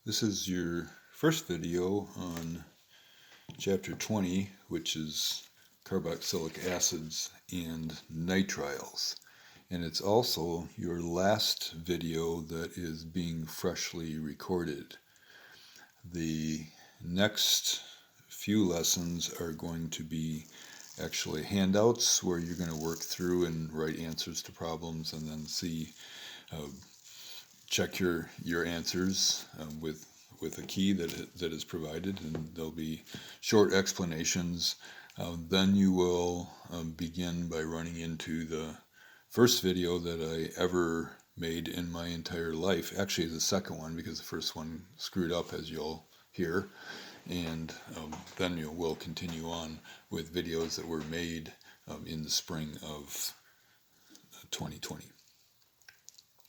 This is your first video on chapter 20, which is carboxylic acids and nitriles. And it's also your last video that is being freshly recorded. The next few lessons are going to be actually handouts where you're going to work through and write answers to problems and then check your answers with a key that is provided, and there'll be short explanations. Then you will begin by running into the first video that I ever made in my entire life. Actually, the second one, because the first one screwed up, as you'll hear. And then we'll continue on with videos that were made in the spring of 2020.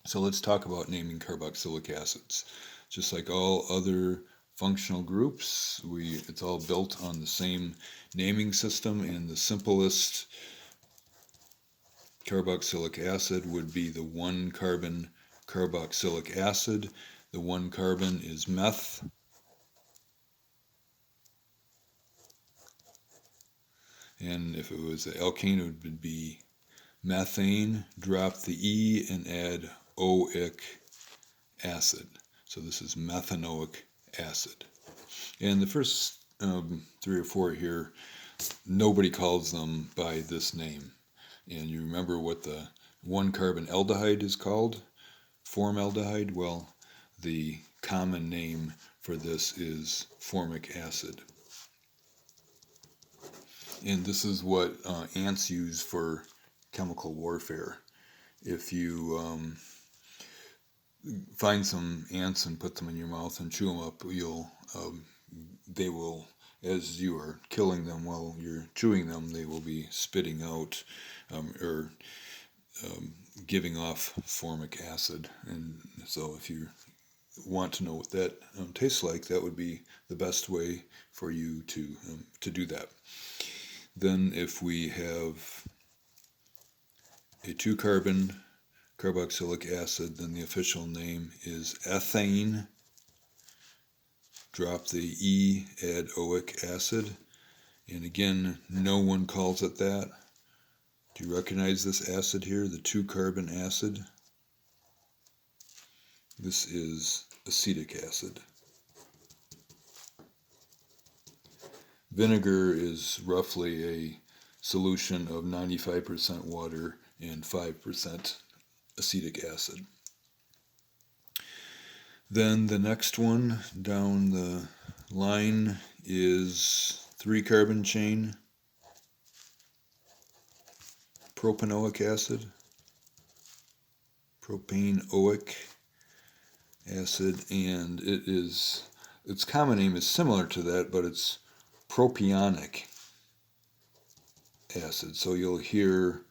So let's talk about naming carboxylic acids. Just like all other functional groups, it's all built on the same naming system, and the simplest carboxylic acid would be the 1-carbon carboxylic acid. The 1 carbon is meth. And if it was an alkane, it would be methane. Drop the E and add oic acid. So this is methanoic acid. And the first 3 or 4 here, nobody calls them by this name. And you remember what the 1-carbon aldehyde is called? Formaldehyde? Well, the common name for this is formic acid. And this is what ants use for chemical warfare. If you find some ants and put them in your mouth and chew them up, they will, as you are killing them while you're chewing them, they will be spitting out or giving off formic acid. And so if you want to know what that tastes like, that would be the best way for you to do that. Then if we have a 2-carbon carboxylic acid, then the official name is ethane. Drop the E, add oic acid. And again, no one calls it that. Do you recognize this acid here, the 2-carbon acid? This is acetic acid. Vinegar is roughly a solution of 95% water and 5% acetic acid. Then the next one down the line is 3-carbon chain, propanoic acid, propaneoic acid, and its common name is similar to that, but it's propionic acid. So you'll hear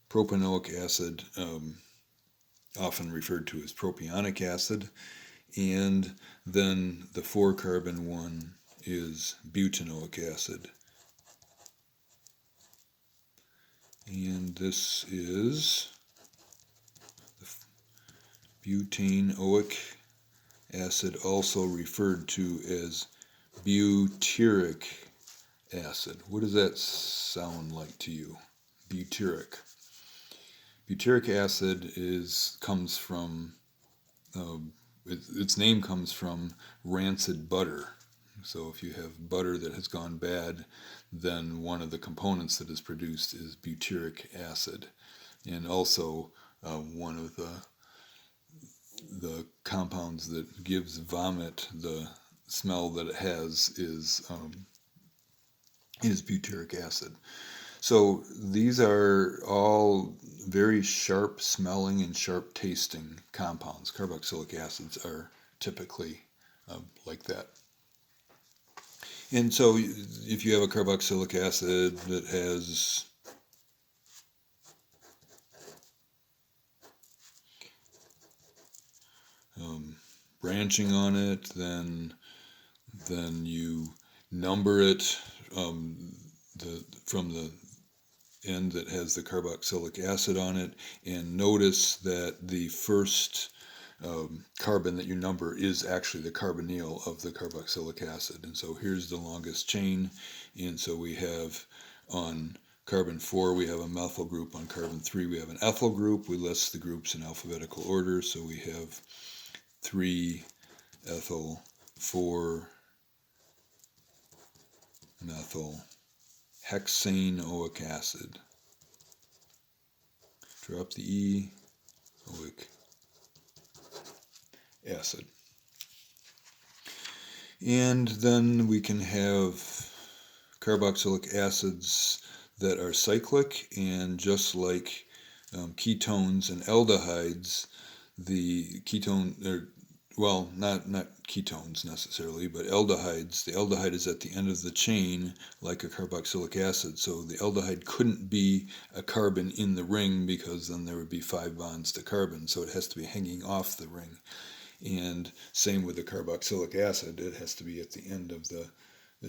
propanoic acid often referred to as propionic acid, and then the 4-carbon one is butanoic acid. And this is butanoic acid, also referred to as butyric acid. What does that sound like to you? Butyric. Butyric acid comes from, its name comes from rancid butter. So if you have butter that has gone bad, then one of the components that is produced is butyric acid. And also one of the compounds that gives vomit the smell that it has is butyric acid. So these are all very sharp smelling and sharp tasting compounds. Carboxylic acids are typically like that. And so if you have a carboxylic acid that has branching on it, then you number it from the end that has the carboxylic acid on it, and notice that the first carbon that you number is actually the carbonyl of the carboxylic acid. And so here's the longest chain. And so we have on carbon 4, we have a methyl group. On carbon 3, we have an ethyl group. We list the groups in alphabetical order. So we have 3 ethyl, 4 methyl, hexanoic acid. Drop the E, oic acid. And then we can have carboxylic acids that are cyclic, and just like ketones and aldehydes, the ketone, well, not ketones necessarily, but aldehydes, the aldehyde is at the end of the chain like a carboxylic acid, so the aldehyde couldn't be a carbon in the ring because then there would be 5 bonds to carbon, so it has to be hanging off the ring. And same with the carboxylic acid, it has to be at the end of the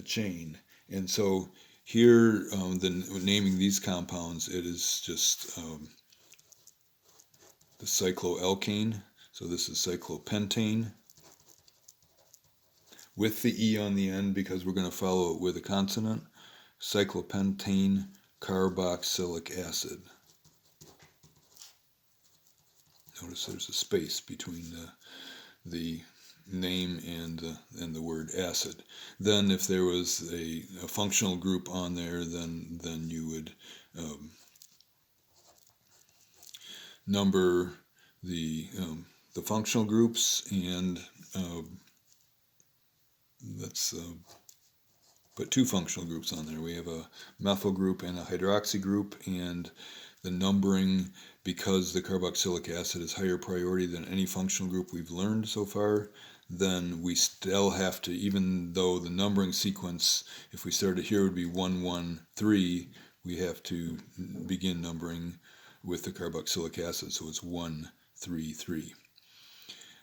chain. And so here, naming these compounds, it is just the cycloalkane. So this is cyclopentane with the E on the end because we're going to follow it with a consonant. Cyclopentane carboxylic acid. Notice there's a space between the name and the word acid. Then if there was a functional group on there, then you would number the functional groups, and let's put 2 functional groups on there. We have a methyl group and a hydroxy group, and the numbering, because the carboxylic acid is higher priority than any functional group we've learned so far, then we still have to, even though the numbering sequence, if we started here, would be 1, 1, 3, we have to begin numbering with the carboxylic acid, so it's 1, 3, 3.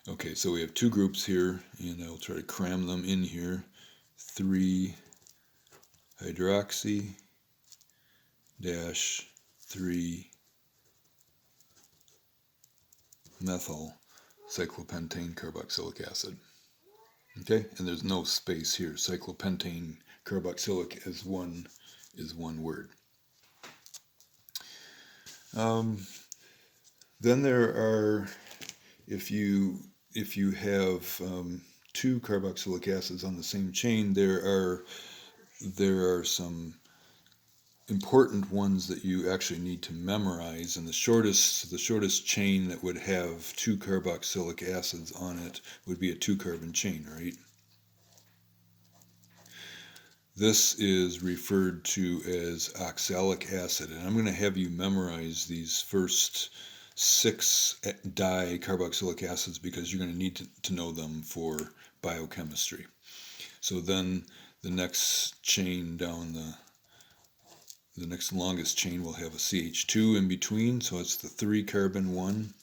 Okay, so we have 2 groups here, and I'll try to cram them in here. 3 hydroxy dash 3 methyl cyclopentane carboxylic acid. Okay, and there's no space here. Cyclopentane carboxylic is one word. Then there are, if you have 2 carboxylic acids on the same chain, there are some important ones that you actually need to memorize, and the shortest chain that would have 2 carboxylic acids on it would be a 2-carbon chain, right? This is referred to as oxalic acid, and I'm going to have you memorize these first 6 dicarboxylic acids because you're going to need to know them for biochemistry. So then the next chain down the next longest chain will have a CH2 in between, so it's the 3-carbon one,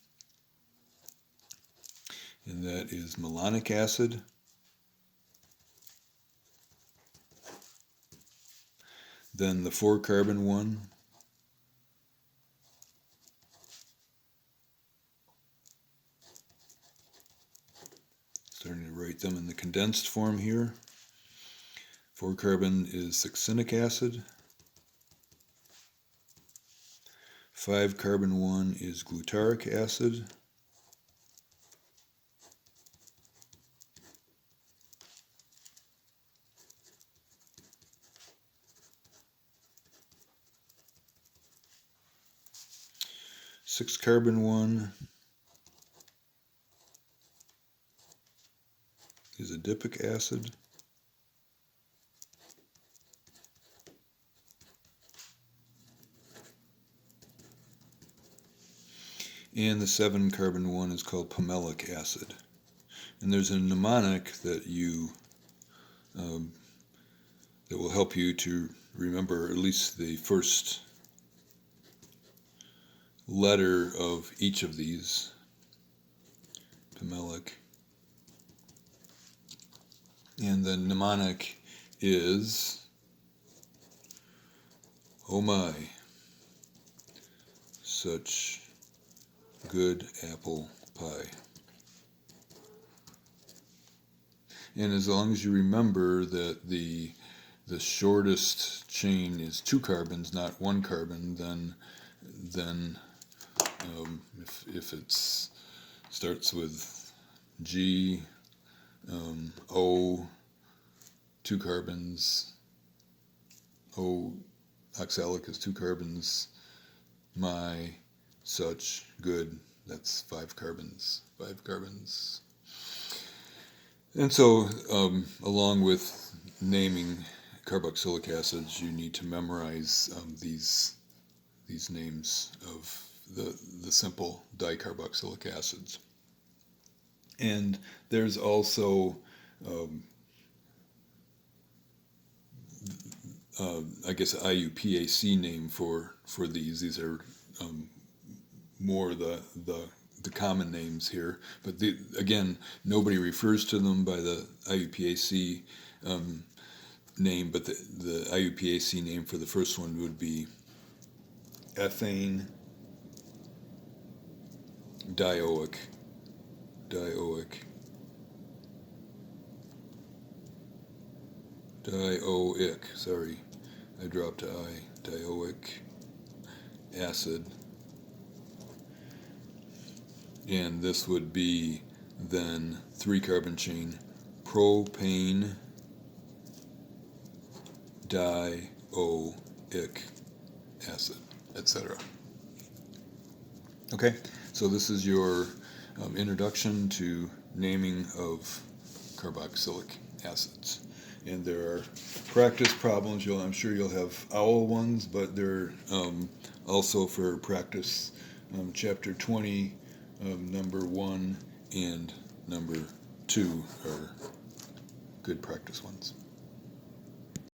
and that is malonic acid. Then the 4-carbon one, starting to write them in the condensed form here. 4-carbon is succinic acid. 5-carbon one is glutaric acid. Six-carbon one is adipic acid. And the 7-carbon one is called pamelic acid. And there's a mnemonic that that will help you to remember at least the first letter of each of these. Pamelic. And the mnemonic is, oh my, such good apple pie. And as long as you remember that the shortest chain is 2 carbons, not 1 carbon, then if it's starts with G, O, 2 carbons, O oxalic is 2 carbons, my, such, good, that's 5 carbons, 5 carbons. And so, along with naming carboxylic acids, you need to memorize these names of the simple dicarboxylic acids. And there's also, I guess, IUPAC name for these. These are more the common names here, but again, nobody refers to them by the IUPAC name, but the IUPAC name for the first one would be ethane dioic, sorry, I dropped dioic acid. And this would be then 3 carbon chain propane dioic acid, etc. Okay, so this is your introduction to naming of carboxylic acids. And there are practice problems. I'm sure you'll have OWL ones, but they're also for practice. Chapter 20, number 1 and number 2 are good practice ones.